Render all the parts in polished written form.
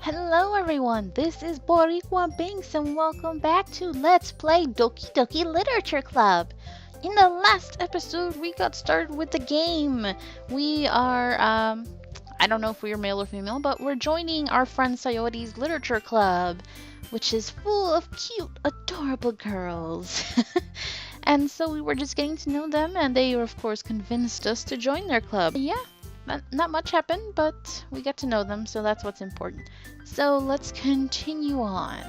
Hello everyone, this is Boricua Binks and welcome back to Let's Play Doki Doki Literature Club. In the last episode, we got started with the game. We are, I don't know if we are male or female, but we're joining our friend Sayoti's Literature Club, which is full of cute, adorable girls. And so we were just getting to know them and they, of course, convinced us to join their club. Yeah. Not much happened, but we got to know them, so that's what's important. So let's continue on.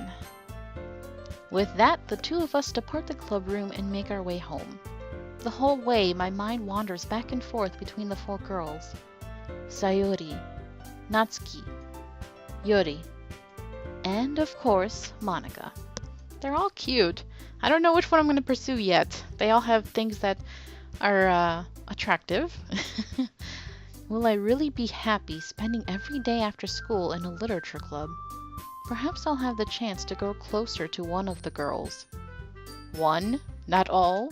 With that, the two of us depart the club room and make our way home. The whole way, my mind wanders back and forth between the four girls. Sayori, Natsuki, Yuri, and of course, Monika. They're all cute. I don't know which one I'm going to pursue yet. They all have things that are attractive. Will I really be happy spending every day after school in a literature club? Perhaps I'll have the chance to grow closer to one of the girls. One? Not all?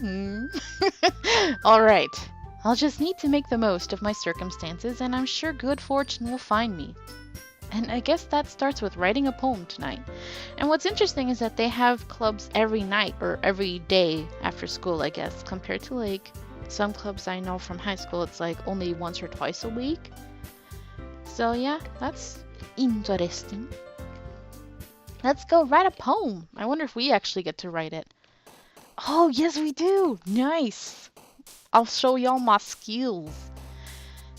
Alright. I'll just need to make the most of my circumstances and I'm sure good fortune will find me. And I guess that starts with writing a poem tonight. And what's interesting is that they have clubs every night or every day after school, I guess, compared to like some clubs I know from high school, it's like only once or twice a week. So yeah, that's interesting. Let's go write a poem. I wonder if we actually get to write it. Oh, yes we do! Nice! I'll show y'all my skills.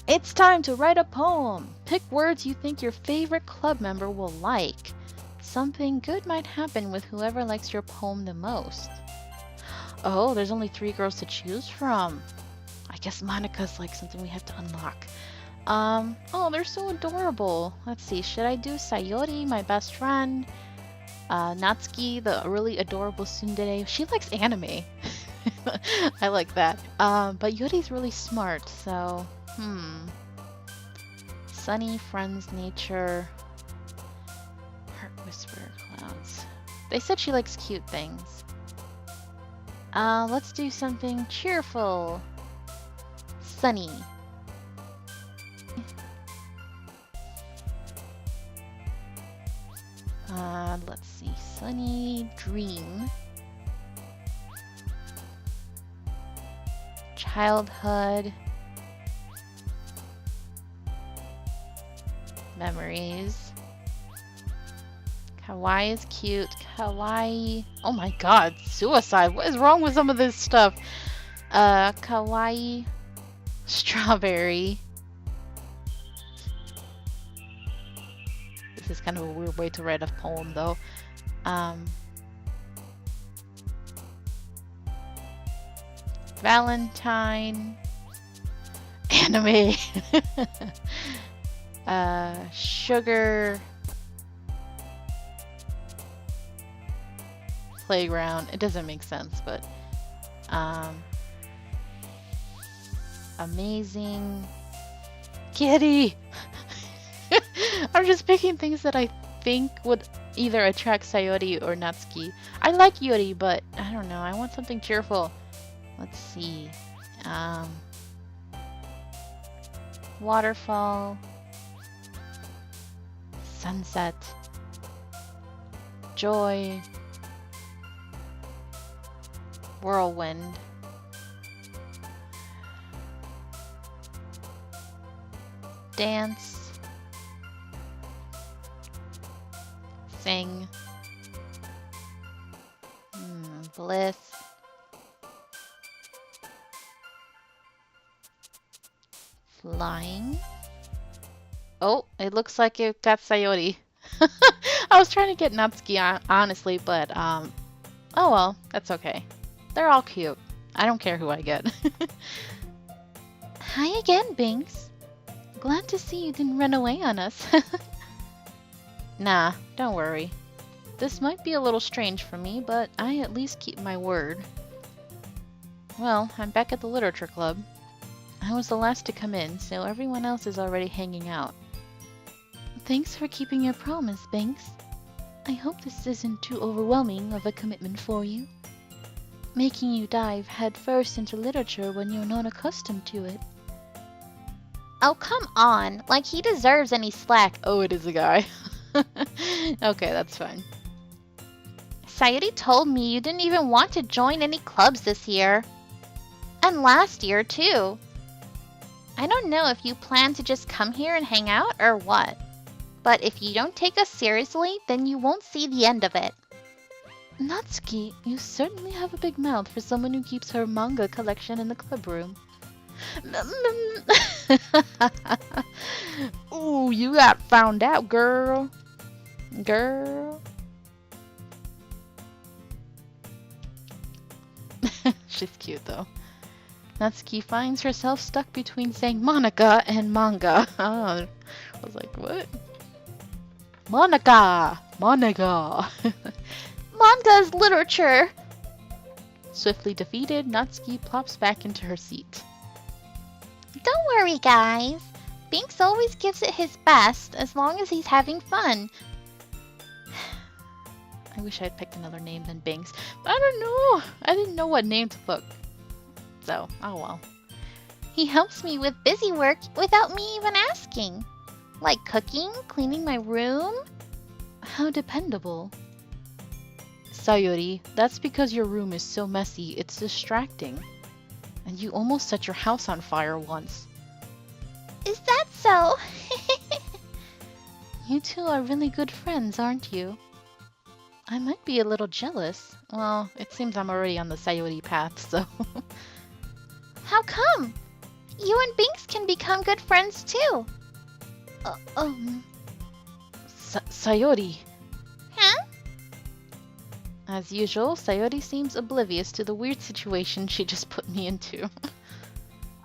It's time to write a poem. Pick words you think your favorite club member will like. Something good might happen with whoever likes your poem the most. Oh, there's only 3 girls to choose from. I guess Monika's like something we have to unlock. Oh, they're so adorable. Let's see, should I do Sayori, my best friend? Natsuki, the really adorable tsundere. She likes anime. I like that. But Yuri's really smart, so, Sunny, friends, nature, heart whisperer, clouds. They said she likes cute things. Let's do something cheerful. Sunny. Let's see. Sunny, dream. Childhood. Memories. Kawaii is cute. Kawaii. Oh my god, suicide. What is wrong with some of this stuff? Kawaii. Strawberry. This is kind of a weird way to write a poem, though. Valentine. Anime. Sugar. Playground. It doesn't make sense, but amazing. Kitty. I'm just picking things that I think would either attract Sayori or Natsuki. I like Yuri, but I don't know. I want something cheerful. Let's see. Waterfall. Sunset. Joy. Whirlwind. Dance. Sing. Bliss. Flying. Oh, it looks like it got Sayori. I was trying to get Natsuki, honestly, but oh well, that's okay. They're all cute. I don't care who I get. Hi again, Binks. Glad to see you didn't run away on us. Nah, don't worry. This might be a little strange for me, but I at least keep my word. Well, I'm back at the literature club. I was the last to come in, so everyone else is already hanging out. Thanks for keeping your promise, Binks. I hope this isn't too overwhelming of a commitment for you. Making you dive headfirst into literature when you're not accustomed to it. Oh, come on. Like, he deserves any slack. Oh, it is a guy. Okay, that's fine. Sayuri told me you didn't even want to join any clubs this year. And last year, too. I don't know if you plan to just come here and hang out or what. But if you don't take us seriously, then you won't see the end of it. Natsuki, you certainly have a big mouth for someone who keeps her manga collection in the club room. Ooh, you got found out, girl. Girl. She's cute, though. Natsuki finds herself stuck between saying Monica and manga. I was like, what? Monica! Monica! Manga is literature! Swiftly defeated, Natsuki plops back into her seat. Don't worry, guys. Binks always gives it his best, as long as he's having fun. I wish I had picked another name than Binks. But I don't know. I didn't know what name to pick. So, oh well. He helps me with busy work without me even asking. Like cooking, cleaning my room. How dependable. Sayuri, that's because your room is so messy, it's distracting. And you almost set your house on fire once. Is that so? You two are really good friends, aren't you? I might be a little jealous. Well, it seems I'm already on the Sayuri path, so... How come? You and Binks can become good friends too. Sayuri. Huh? As usual, Sayuri seems oblivious to the weird situation she just put me into.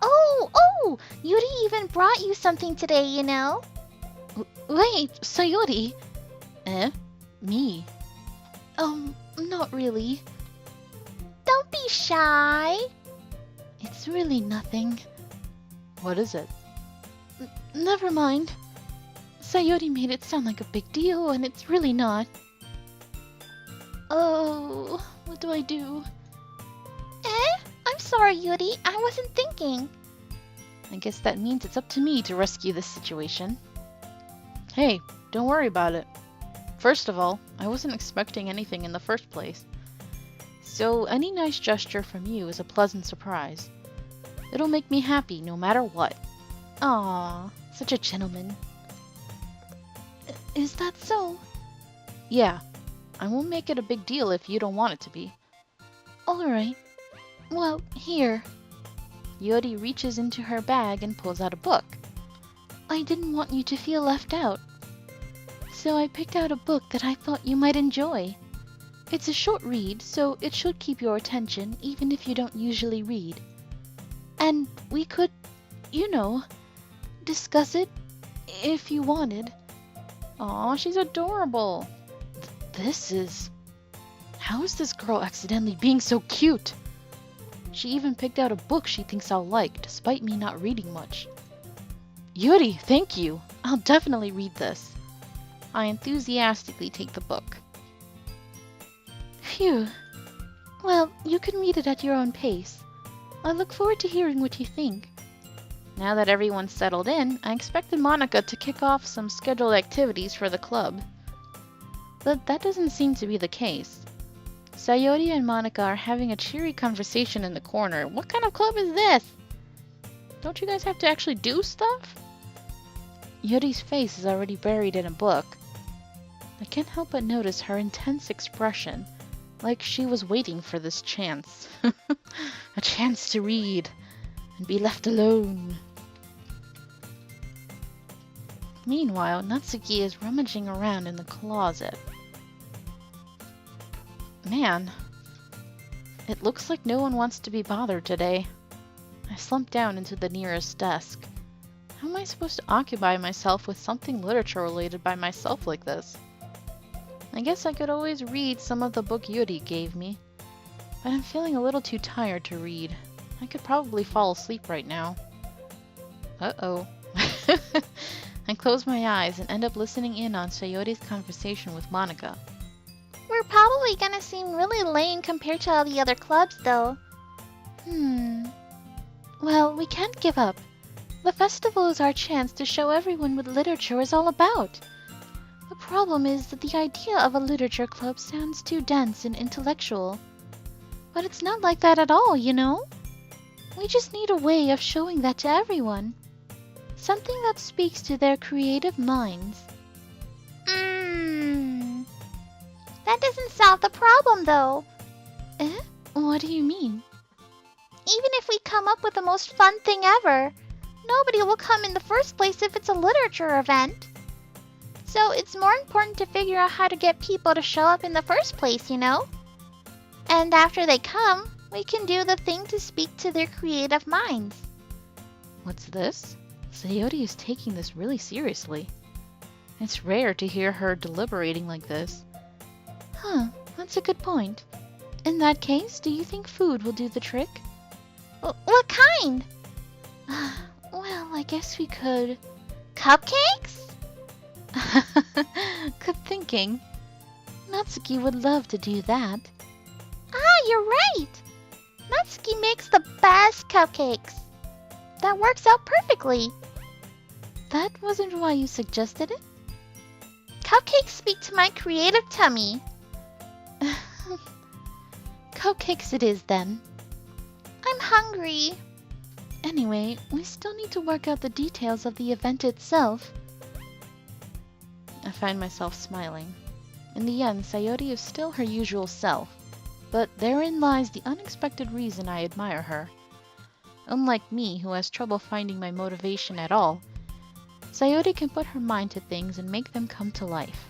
Oh! Yuri even brought you something today, you know? Wait, Sayuri? Eh? Me? Not really. Don't be shy. It's really nothing. What is it? Never mind. Sayuri made it sound like a big deal, and it's really not. Oh, what do I do? I'm sorry, Yuri. I wasn't thinking. I guess that means it's up to me to rescue this situation. Hey, don't worry about it. First of all, I wasn't expecting anything in the first place. So any nice gesture from you is a pleasant surprise. It'll make me happy no matter what. Aww, such a gentleman. Is that so? Yeah, I won't make it a big deal if you don't want it to be. Alright. Well, here. Yuri reaches into her bag and pulls out a book. I didn't want you to feel left out. So I picked out a book that I thought you might enjoy. It's a short read, so it should keep your attention even if you don't usually read. And we could, you know, discuss it if you wanted. Aw, she's adorable. This is... How is this girl accidentally being so cute? She even picked out a book she thinks I'll like, despite me not reading much. Yuri, thank you. I'll definitely read this. I enthusiastically take the book. Phew. Well, you can read it at your own pace. I look forward to hearing what you think. Now that everyone's settled in, I expected Monica to kick off some scheduled activities for the club. But that doesn't seem to be the case. Sayori and Monica are having a cheery conversation in the corner. What kind of club is this? Don't you guys have to actually do stuff? Yuri's face is already buried in a book. I can't help but notice her intense expression, like she was waiting for this chance. A chance to read and be left alone. Meanwhile, Natsuki is rummaging around in the closet. Man, it looks like no one wants to be bothered today. I slump down into the nearest desk. How am I supposed to occupy myself with something literature related by myself like this? I guess I could always read some of the book Yuri gave me, but I'm feeling a little too tired to read. I could probably fall asleep right now. Uh-oh. I close my eyes and end up listening in on Sayori's conversation with Monica. We're probably gonna seem really lame compared to all the other clubs, though. Well, we can't give up. The festival is our chance to show everyone what literature is all about. The problem is that the idea of a literature club sounds too dense and intellectual. But it's not like that at all, you know? We just need a way of showing that to everyone. Something that speaks to their creative minds. That doesn't solve the problem, though. Eh? What do you mean? Even if we come up with the most fun thing ever, nobody will come in the first place if it's a literature event. So it's more important to figure out how to get people to show up in the first place, you know? And after they come, we can do the thing to speak to their creative minds. What's this? Sayori is taking this really seriously. It's rare to hear her deliberating like this. Huh, that's a good point. In that case, do you think food will do the trick? What kind? Well, I guess we could... Cupcakes? Good thinking. Natsuki would love to do that. Ah, you're right! Natsuki makes the best cupcakes. That works out perfectly. That wasn't why you suggested it? Cupcakes speak to my creative tummy. Cupcakes it is, then. I'm hungry. Anyway, we still need to work out the details of the event itself. I find myself smiling. In the end, Sayori is still her usual self, but therein lies the unexpected reason I admire her. Unlike me, who has trouble finding my motivation at all, Sayori can put her mind to things and make them come to life.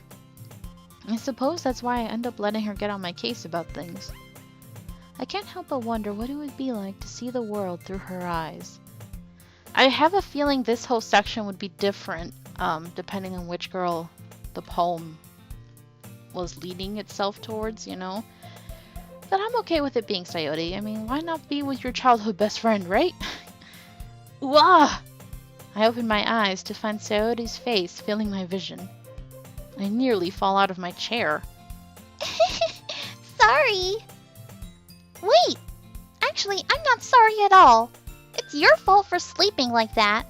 I suppose that's why I end up letting her get on my case about things. I can't help but wonder what it would be like to see the world through her eyes. I have a feeling this whole section would be different, depending on which girl the poem was leading itself towards, you know? But I'm okay with it being Sayori. I mean, why not be with your childhood best friend, right? Wah! I open my eyes to find Sayori's face filling my vision. I nearly fall out of my chair. Sorry. Wait! Actually, I'm not sorry at all. It's your fault for sleeping like that.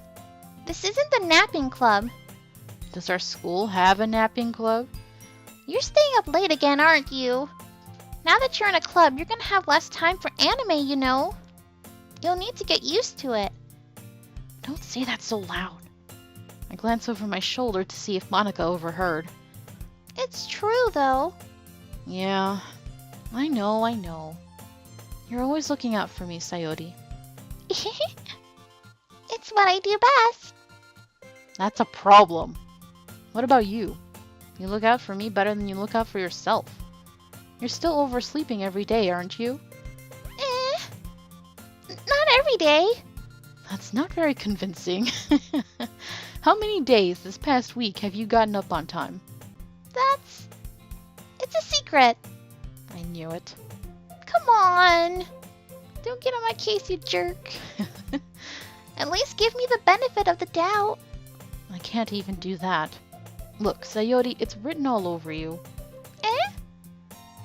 This isn't the napping club. Does our school have a napping club? You're staying up late again, aren't you? Now that you're in a club, you're gonna have less time for anime, you know. You'll need to get used to it. Don't say that so loud. I glance over my shoulder to see if Monica overheard. It's true, though. Yeah, I know. You're always looking out for me, Sayori. It's what I do best. That's a problem. What about you? You look out for me better than you look out for yourself. You're still oversleeping every day, aren't you? Not every day. That's not very convincing. How many days this past week have you gotten up on time? It's a secret. I knew it. Come on. Don't get on my case, you jerk. At least give me the benefit of the doubt. I can't even do that. Look, Sayori, it's written all over you.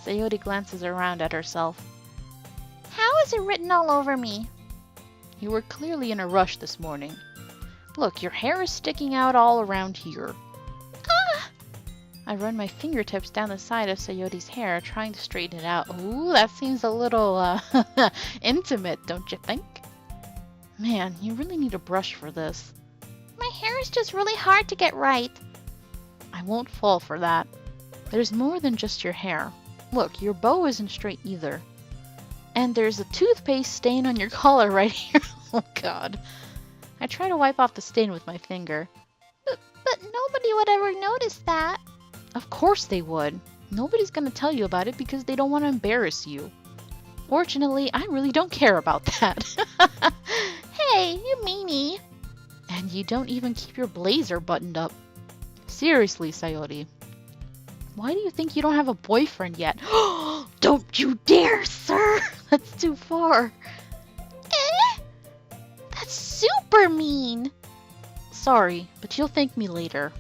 Sayori glances around at herself. How is it written all over me? You were clearly in a rush this morning. Look, your hair is sticking out all around here. Ah! I run my fingertips down the side of Sayori's hair, trying to straighten it out. Ooh, that seems a little, intimate, don't you think? Man, you really need a brush for this. My hair is just really hard to get right. I won't fall for that. There's more than just your hair. Look, your bow isn't straight either. And there's a toothpaste stain on your collar right here. Oh god. I try to wipe off the stain with my finger. But nobody would ever notice that. Of course they would. Nobody's gonna tell you about it because they don't want to embarrass you. Fortunately, I really don't care about that. Hey, you meanie. And you don't even keep your blazer buttoned up. Seriously, Sayori. Why do you think you don't have a boyfriend yet? Don't you dare, sir! That's too far. That's super mean. Sorry, but you'll thank me later.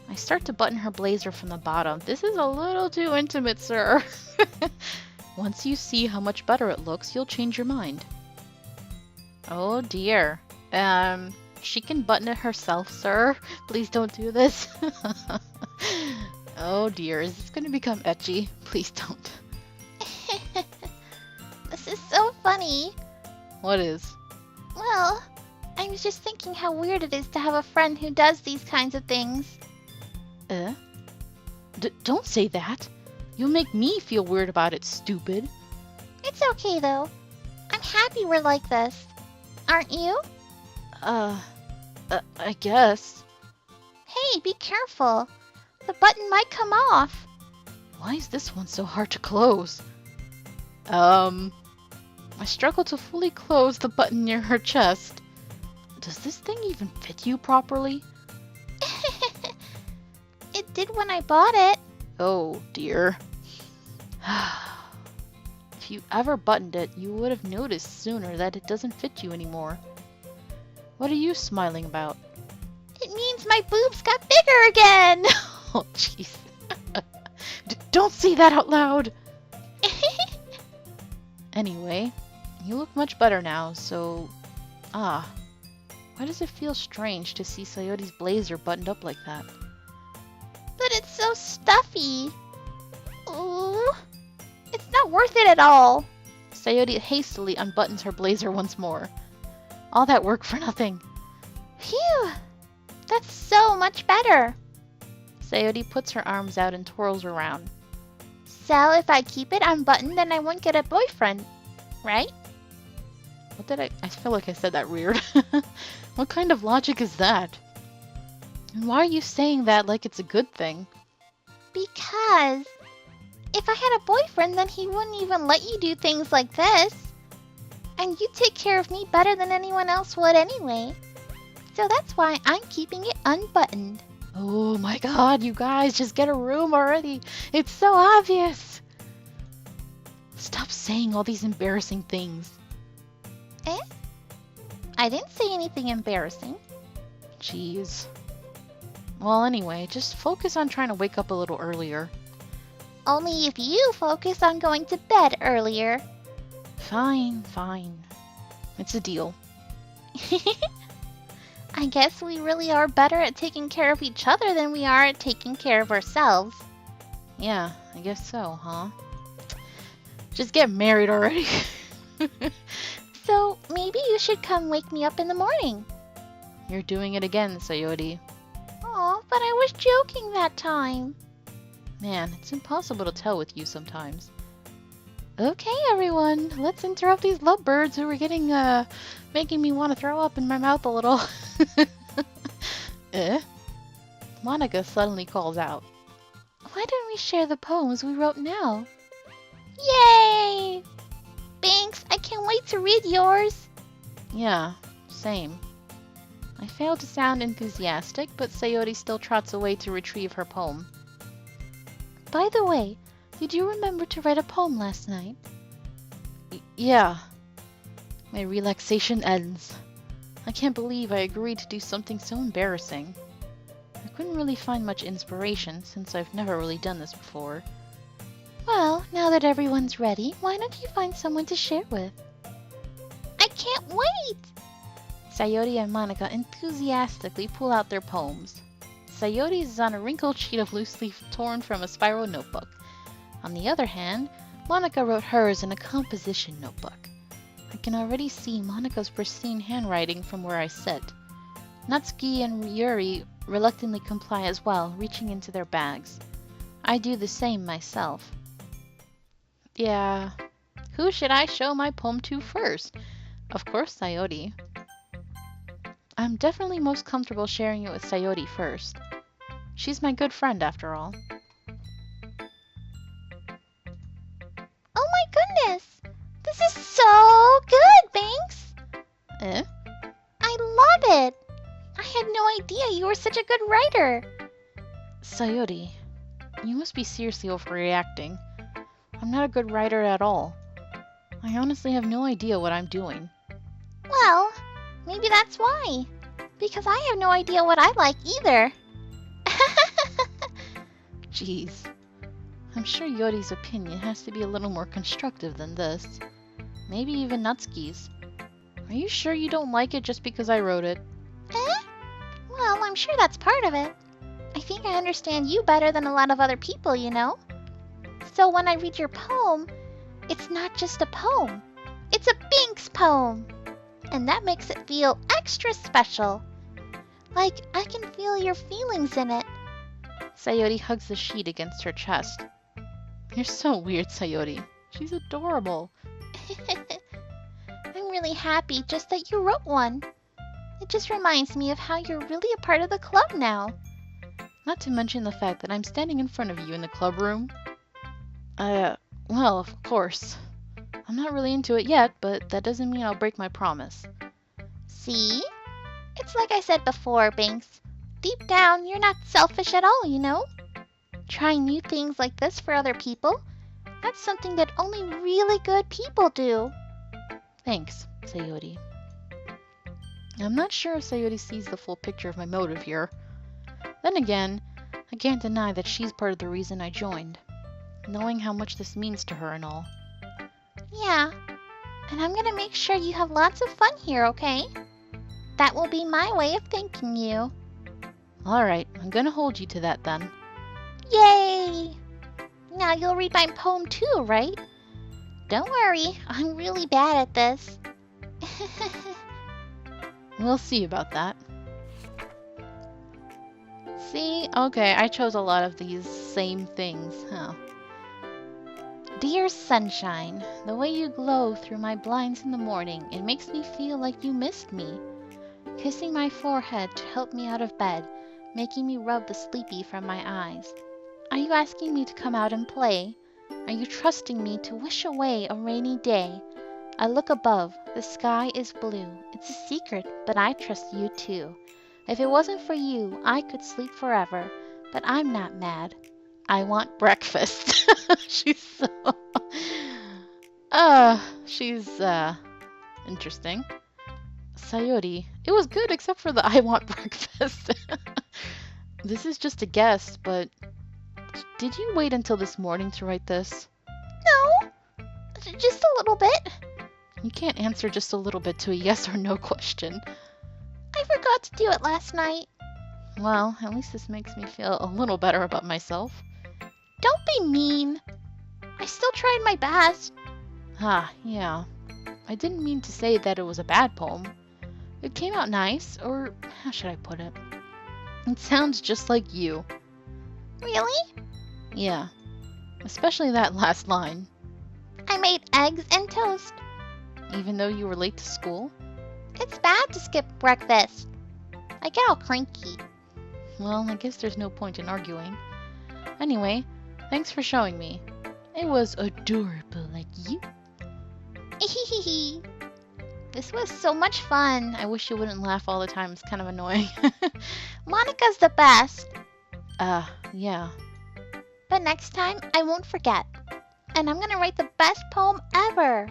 I start to button her blazer from the bottom. This is a little too intimate, sir. Once you see how much better it looks, you'll change your mind. Oh dear. She can button it herself, sir. Please don't do this. Oh dear, is this gonna become etchy? Please don't. This is so funny. What is? Well, I was just thinking how weird it is to have a friend who does these kinds of things. Eh? Don't say that. You'll make me feel weird about it, stupid. It's okay though. I'm happy we're like this. Aren't you? I guess. Hey, be careful. The button might come off. Why is this one so hard to close? I struggle to fully close the button near her chest. Does this thing even fit you properly? It did when I bought it. Oh dear. If you ever buttoned it, you would have noticed sooner that it doesn't fit you anymore. What are you smiling about? It means my boobs got bigger again. Oh jeez. Don't say that out loud! Anyway, you look much better now, so... why does it feel strange to see Sayoti's blazer buttoned up like that? But it's so stuffy. Ooh. It's not worth it at all. Sayori hastily unbuttons her blazer once more. All that work for nothing. Phew. That's so much better. Sayori puts her arms out and twirls around. So if I keep it unbuttoned, then I won't get a boyfriend, right? What did I feel like I said that weird. What kind of logic is that? And why are you saying that like it's a good thing? Because if I had a boyfriend, then he wouldn't even let you do things like this. And you take care of me better than anyone else would anyway. So that's why I'm keeping it unbuttoned. Oh my god, you guys, just get a room already. It's so obvious. Stop saying all these embarrassing things. Eh? I didn't say anything embarrassing. Jeez. Well, anyway, just focus on trying to wake up a little earlier. Only if you focus on going to bed earlier. Fine, fine. It's a deal. I guess we really are better at taking care of each other than we are at taking care of ourselves. Yeah, I guess so, huh? Just get married already. So maybe you should come wake me up in the morning. You're doing it again, Sayori. Aw, but I was joking that time. Man, it's impossible to tell with you sometimes. Okay, everyone, let's interrupt these lovebirds who are getting, making me want to throw up in my mouth a little. Eh? Monica suddenly calls out. Why don't we share the poems we wrote now? Yay! Thanks, I can't wait to read yours. Yeah, same. I failed to sound enthusiastic, but Sayori still trots away to retrieve her poem. By the way, did you remember to write a poem last night? Yeah. My relaxation ends. I can't believe I agreed to do something so embarrassing. I couldn't really find much inspiration since I've never really done this before. Well, now that everyone's ready, why don't you find someone to share with? I can't wait! Sayori and Monica enthusiastically pull out their poems. Sayori's is on a wrinkled sheet of loose leaf torn from a spiral notebook. On the other hand, Monica wrote hers in a composition notebook. I can already see Monica's pristine handwriting from where I sit. Natsuki and Yuri reluctantly comply as well, reaching into their bags. I do the same myself. Yeah, who should I show my poem to first? Of course, Sayori. I'm definitely most comfortable sharing it with Sayori first. She's my good friend, after all. Oh my goodness! This is so good, Banks! Eh? I love it! I had no idea you were such a good writer. Sayori, you must be seriously overreacting. I'm not a good writer at all. I honestly have no idea what I'm doing. Well, maybe that's why. Because I have no idea what I like either. Jeez. I'm sure Yori's opinion has to be a little more constructive than this. Maybe even Natsuki's. Are you sure you don't like it just because I wrote it? Eh? Well, I'm sure that's part of it. I think I understand you better than a lot of other people, you know? So when I read your poem, it's not just a poem. It's a Binks poem. And that makes it feel extra special. Like I can feel your feelings in it. Sayori hugs the sheet against her chest. You're so weird, Sayori. She's adorable. I'm really happy just that you wrote one. It just reminds me of how you're really a part of the club now. Not to mention the fact that I'm standing in front of you in the club room. Well, of course. I'm not really into it yet, but that doesn't mean I'll break my promise. See? It's like I said before, Binks. Deep down, you're not selfish at all, you know? Trying new things like this for other people, that's something that only really good people do. Thanks, Sayori. I'm not sure if Sayori sees the full picture of my motive here. Then again, I can't deny that she's part of the reason I joined, knowing how much this means to her and all. Yeah, and I'm gonna make sure you have lots of fun here, okay? That will be my way of thanking you. Alright, I'm gonna hold you to that then. Yay! Now you'll read my poem too, right? Don't worry, I'm really bad at this. We'll see about that. See? Okay, I chose a lot of these same things, huh? Dear sunshine, the way you glow through my blinds in the morning, it makes me feel like you missed me. Kissing my forehead to help me out of bed, making me rub the sleepy from my eyes. Are you asking me to come out and play? Are you trusting me to wish away a rainy day? I look above, the sky is blue. It's a secret, but I trust you too. If it wasn't for you, I could sleep forever, but I'm not mad. I want breakfast. She's so... she's, interesting. Sayori, it was good except for the I want breakfast. This is just a guess, but did you wait until this morning to write this? No, just a little bit. You can't answer just a little bit to a yes or no question. I forgot to do it last night. Well, at least this makes me feel a little better about myself. Don't be mean. I still tried my best. Ah, yeah. I didn't mean to say that it was a bad poem. It came out nice, or how should I put it? It sounds just like you. Really? Yeah. Especially that last line. I made eggs and toast. Even though you were late to school? It's bad to skip breakfast. I get all cranky. Well, I guess there's no point in arguing. Anyway, thanks for showing me. It was adorable like you. This was so much fun. I wish you wouldn't laugh all the time. It's kind of annoying. Monica's the best. Yeah. But next time, I won't forget. And I'm gonna write the best poem ever.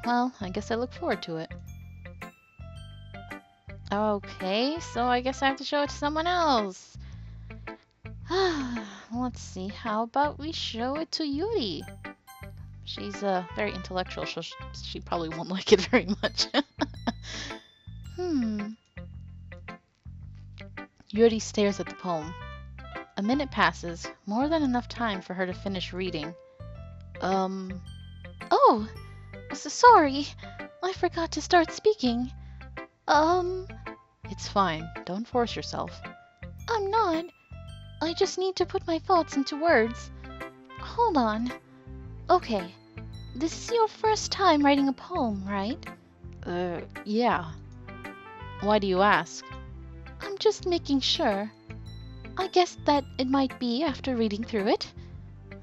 Well, I guess I look forward to it. Okay, so I guess I have to show it to someone else. Let's see, how about we show it to Yuri? She's very intellectual, so she probably won't like it very much. Yuri stares at the poem. A minute passes, more than enough time for her to finish reading. Oh, sorry. I forgot to start speaking. It's fine. Don't force yourself. I'm not. I just need to put my thoughts into words. Hold on. Okay. This is your first time writing a poem, right? Yeah. Why do you ask? I'm just making sure. I guess that it might be after reading through it.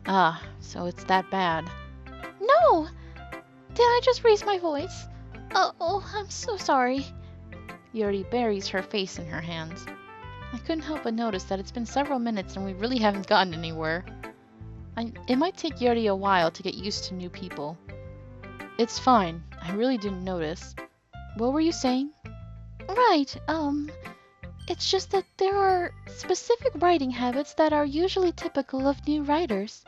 Ah, so it's that bad. No! Did I just raise my voice? Oh, I'm so sorry. Yuri buries her face in her hands. I couldn't help but notice that it's been several minutes and we really haven't gotten anywhere. It might take Yuri a while to get used to new people. It's fine. I really didn't notice. What were you saying? Right, it's just that there are specific writing habits that are usually typical of new writers.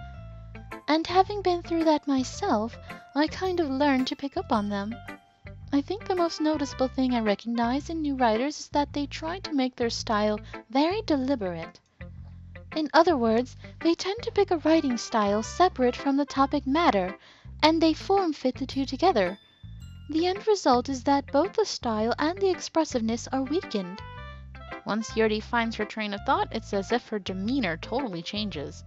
And having been through that myself, I kind of learned to pick up on them. I think the most noticeable thing I recognize in new writers is that they try to make their style very deliberate. In other words, they tend to pick a writing style separate from the topic matter, and they form fit the two together. The end result is that both the style and the expressiveness are weakened. Once Yuri finds her train of thought, it's as if her demeanor totally changes.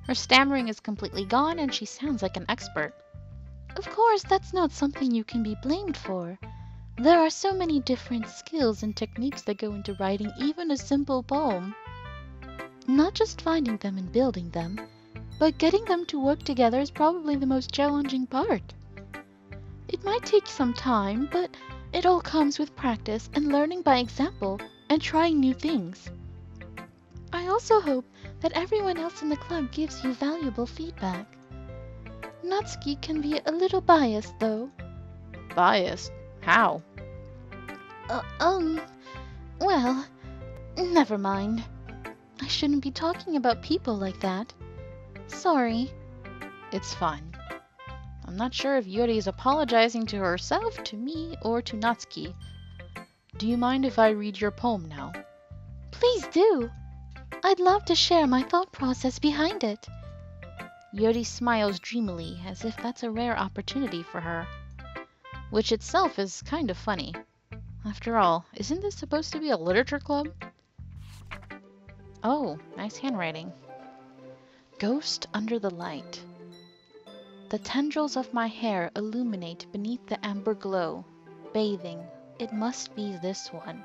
Her stammering is completely gone, and she sounds like an expert. Of course, that's not something you can be blamed for. There are so many different skills and techniques that go into writing even a simple poem. Not just finding them and building them, but getting them to work together is probably the most challenging part. It might take some time, but it all comes with practice and learning by example and trying new things. I also hope that everyone else in the club gives you valuable feedback. Natsuki can be a little biased, though. Biased? How? Well, never mind. I shouldn't be talking about people like that. Sorry. It's fine. I'm not sure if Yuri is apologizing to herself, to me, or to Natsuki. Do you mind if I read your poem now? Please do. I'd love to share my thought process behind it. Yuri smiles dreamily, as if that's a rare opportunity for her. Which itself is kind of funny. After all, isn't this supposed to be a literature club? Oh, nice handwriting. Ghost under the light. The tendrils of my hair illuminate beneath the amber glow. Bathing. It must be this one.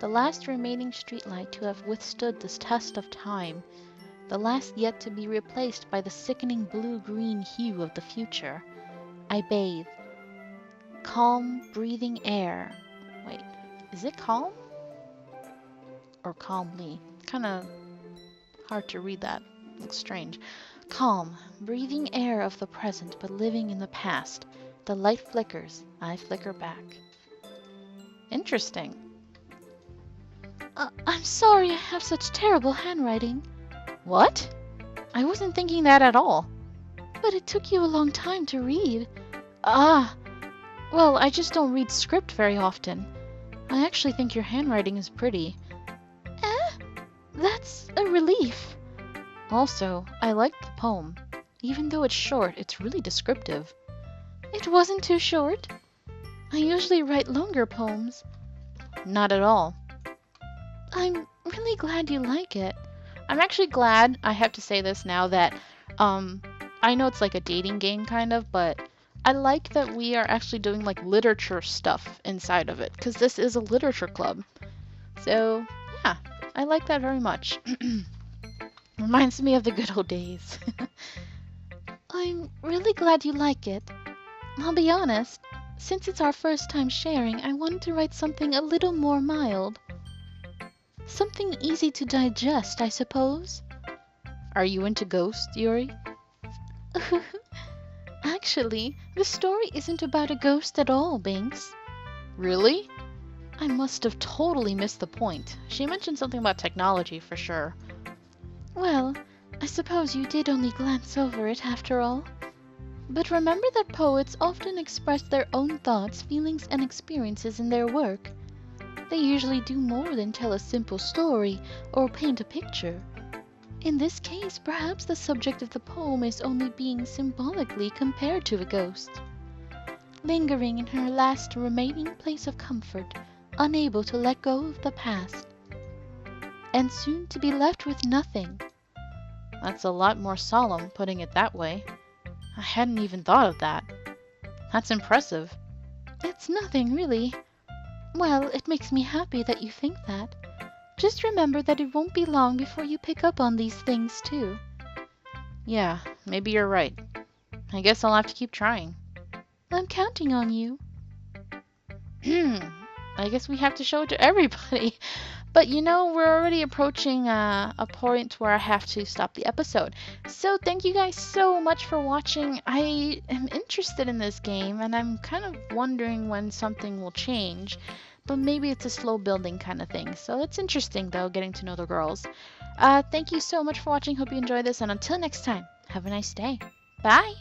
The last remaining streetlight to have withstood this test of time. The last yet to be replaced by the sickening blue-green hue of the future. I bathe. Calm, breathing air. Wait, is it calm? Or calmly? Kind of hard to read that. Looks strange. Calm, breathing air of the present but living in the past. The light flickers. I flicker back. Interesting. I'm sorry I have such terrible handwriting. What? I wasn't thinking that at all. But it took you a long time to read. Ah. Well, I just don't read script very often. I actually think your handwriting is pretty. That's a relief. Also, I liked the poem. Even though it's short, it's really descriptive. It wasn't too short. I usually write longer poems. Not at all. I'm really glad you like it. I'm actually glad, I have to say this now, that I know it's like a dating game kind of, but I like that we are actually doing like literature stuff inside of it, because this is a literature club. So, yeah, I like that very much. Reminds me of the good old days. I'm really glad you like it. I'll be honest, since it's our first time sharing, I wanted to write something a little more mild. Something easy to digest, I suppose. Are you into ghosts, Yuri? Actually, the story isn't about a ghost at all, Binks. Really? I must have totally missed the point. She mentioned something about technology for sure. Well, I suppose you did only glance over it after all. But remember that poets often express their own thoughts, feelings, and experiences in their work. They usually do more than tell a simple story or paint a picture. In this case, perhaps the subject of the poem is only being symbolically compared to a ghost. Lingering in her last remaining place of comfort, unable to let go of the past. And soon to be left with nothing. That's a lot more solemn, putting it that way. I hadn't even thought of that. That's impressive. It's nothing, really. Well, it makes me happy that you think that. Just remember that it won't be long before you pick up on these things, too. Yeah, maybe you're right. I guess I'll have to keep trying. I'm counting on you. I guess we have to show it to everybody. But you know, we're already approaching a point where I have to stop the episode. So thank you guys so much for watching. I am interested in this game, and I'm kind of wondering when something will change. But maybe it's a slow building kind of thing. So it's interesting, though, getting to know the girls. Thank you so much for watching. Hope you enjoyed this, and until next time, have a nice day. Bye!